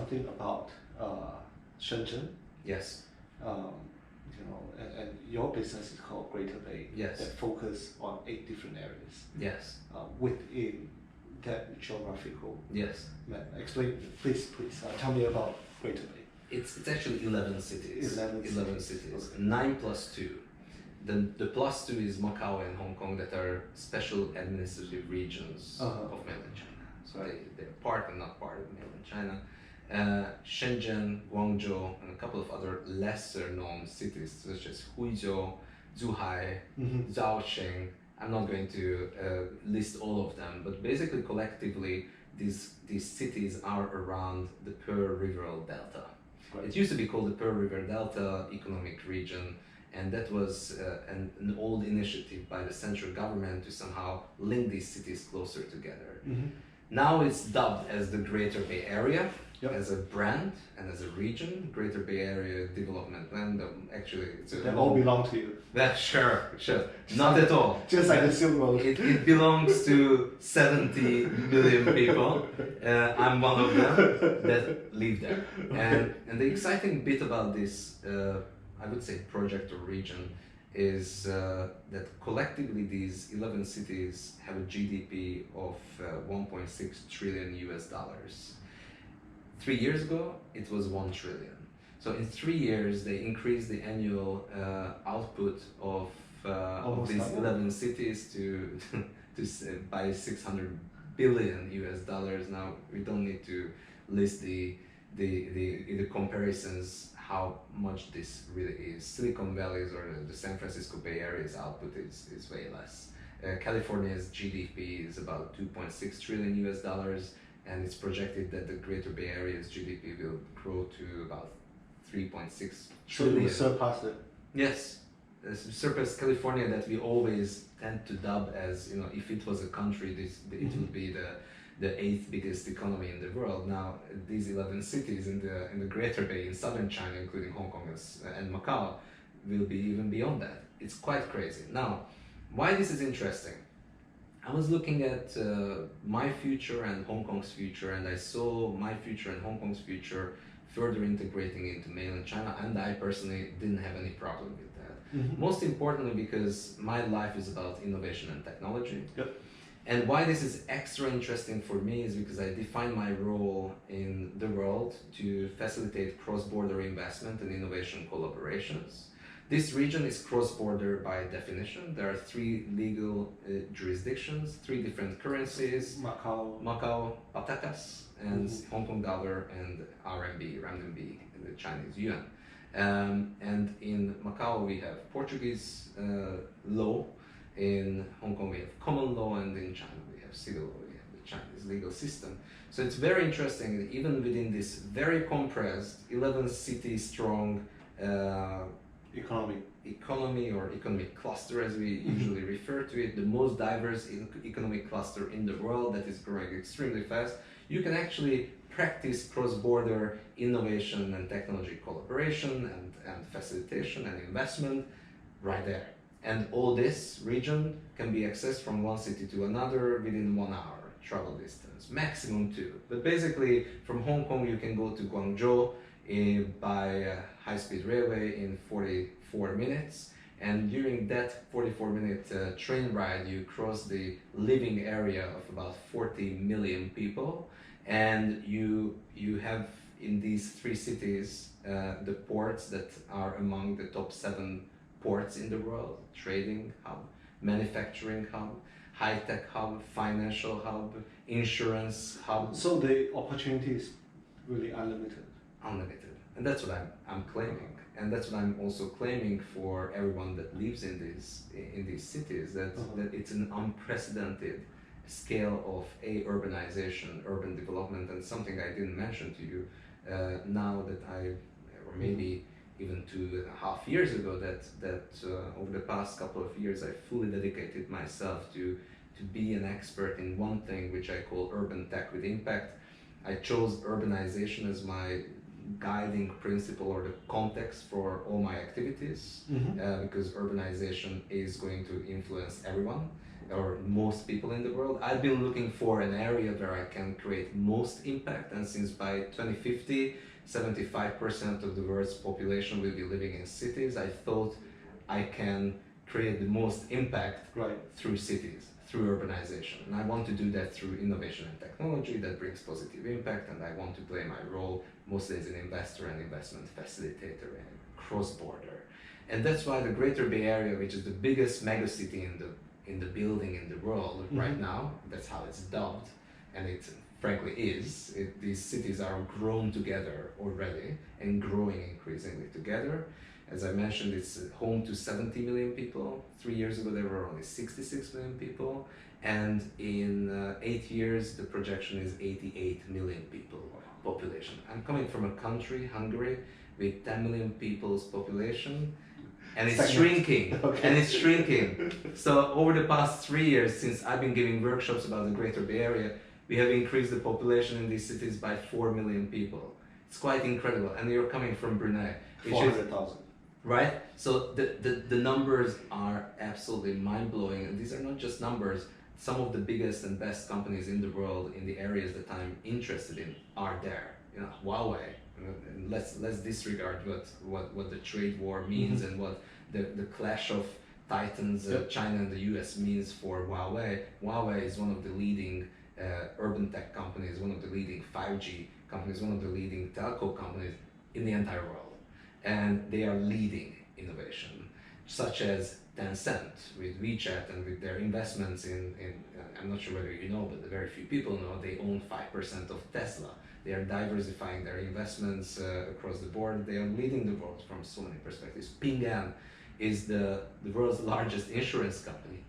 something about Shenzhen. Yes. And your business is called Greater Bay. Yes. That focus on 8 different areas. Yes. Within that geographical. Yes. Explain, please. Tell me about Greater Bay. It's actually 11 cities. 11 cities. Okay. 9 plus 2. The plus 2 is Macau and Hong Kong that are special administrative regions of mainland China. So they're part and not part of mainland China. Shenzhen, Guangzhou, and a couple of other lesser known cities such as Huizhou, Zhuhai, Zhaoxing. I'm not going to list all of them, but basically collectively these cities are around the Pearl River Delta. Right. It used to be called the Pearl River Delta Economic Region, and that was an old initiative by the central government to somehow link these cities closer together. Now it's dubbed as the Greater Bay Area. Yep. As a brand and as a region. Greater Bay Area Development Plan. Actually, they all belong to you. Yeah, sure. Not at all. Just like the Silk Road. It belongs to 70 million people. I'm one of them that live there. And the exciting bit about this, I would say, project or region is that collectively these 11 cities have a GDP of 1.6 trillion US dollars. 3 years ago, it was 1 trillion. So in 3 years, they increased the annual output of these 11 cities to by 600 billion US dollars. Now we don't need to list the comparisons how much this really is. Silicon Valley's or the San Francisco Bay Area's output is way less. California's GDP is about 2.6 trillion US dollars. And it's projected that the Greater Bay Area's GDP will grow to about 3.6 trillion. So it will surpass it? Yes, surpass California that we always tend to dub as, if it was a country, it would be the 8th biggest economy in the world. Now, these 11 cities in the Greater Bay in southern China, including Hong Kong and Macau, will be even beyond that. It's quite crazy. Now, why this is interesting? I was looking at my future and Hong Kong's future, and I saw my future and Hong Kong's future further integrating into mainland China, and I personally didn't have any problem with that. Most importantly, because my life is about innovation and technology. Yep. And why this is extra interesting for me is because I define my role in the world to facilitate cross-border investment and innovation collaborations. This region is cross-border by definition. There are 3 legal jurisdictions, 3 different currencies. Macau, patatas, and Hong Kong dollar and RMB, renminbi, the Chinese yuan. And in Macau we have Portuguese law, in Hong Kong we have common law, and in China we have civil law, we have the Chinese legal system. So it's very interesting that even within this very compressed, 11 city strong economy or economic cluster, as we usually refer to it, the most diverse economic cluster in the world that is growing extremely fast, you can actually practice cross-border innovation and technology collaboration and facilitation and investment right there. And all this region can be accessed from one city to another within 1 hour travel distance, maximum 2. But basically from Hong Kong you can go to Guangzhou by high-speed railway in 44 minutes, and during that 44-minute train ride you cross the living area of about 40 million people, and you have in these 3 cities the ports that are among the top 7 ports in the world: trading hub, manufacturing hub, high-tech hub, financial hub, insurance hub. So the opportunity is really unlimited. And that's what I'm claiming, and that's what I'm also claiming for everyone that lives in these cities, that it's an unprecedented scale of urbanization, urban development, and something I didn't mention to you now that or maybe even 2.5 years ago, that over the past couple of years I fully dedicated myself to be an expert in one thing which I call urban tech with impact. I chose urbanization as my guiding principle or the context for all my activities, because urbanization is going to influence everyone. or most people in the world. I've been looking for an area where I can create most impact, and since by 2050, 75% of the world's population will be living in cities, I thought I can create the most impact Right. through cities, through urbanization. And I want to do that through innovation and technology that brings positive impact, and I want to play my role mostly as an investor and investment facilitator and cross-border. And that's why the Greater Bay Area, which is the biggest megacity in the building in the world right now, that's how it's dubbed, and it frankly is. These cities are grown together already and growing increasingly together. As I mentioned, it's home to 70 million people. 3 years ago, there were only 66 million people. And in 8 years, the projection is 88 million people population. I'm coming from a country, Hungary, with 10 million people's population. And it's shrinking, Okay. and it's shrinking. So over the past 3 years, since I've been giving workshops about the Greater Bay Area, we have increased the population in these cities by 4 million people. It's quite incredible. And you're coming from Brunei, which is 400,000. right? So the numbers are absolutely mind-blowing, and these are not just numbers. Some of the biggest and best companies in the world in the areas that I'm interested in are there. You know, Huawei. And let's disregard what the trade war means and what the clash of titans, China and the US means for Huawei. Huawei is one of the leading urban tech companies, one of the leading 5G companies, one of the leading telco companies in the entire world. And they are leading innovation, such as Tencent with WeChat and with their investments in I'm not sure whether you know, but very few people know, they own 5% of Tesla. They are diversifying their investments across the board. They are leading the world from so many perspectives. Ping An is the world's largest insurance company.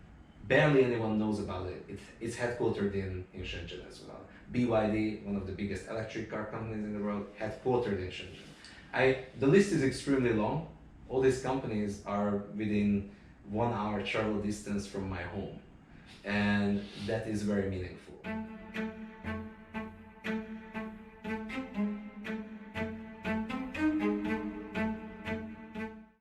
Barely anyone knows about it. It's headquartered in Shenzhen as well. BYD, one of the biggest electric car companies in the world, headquartered in Shenzhen. The list is extremely long. All these companies are within 1 hour travel distance from my home. And that is very meaningful.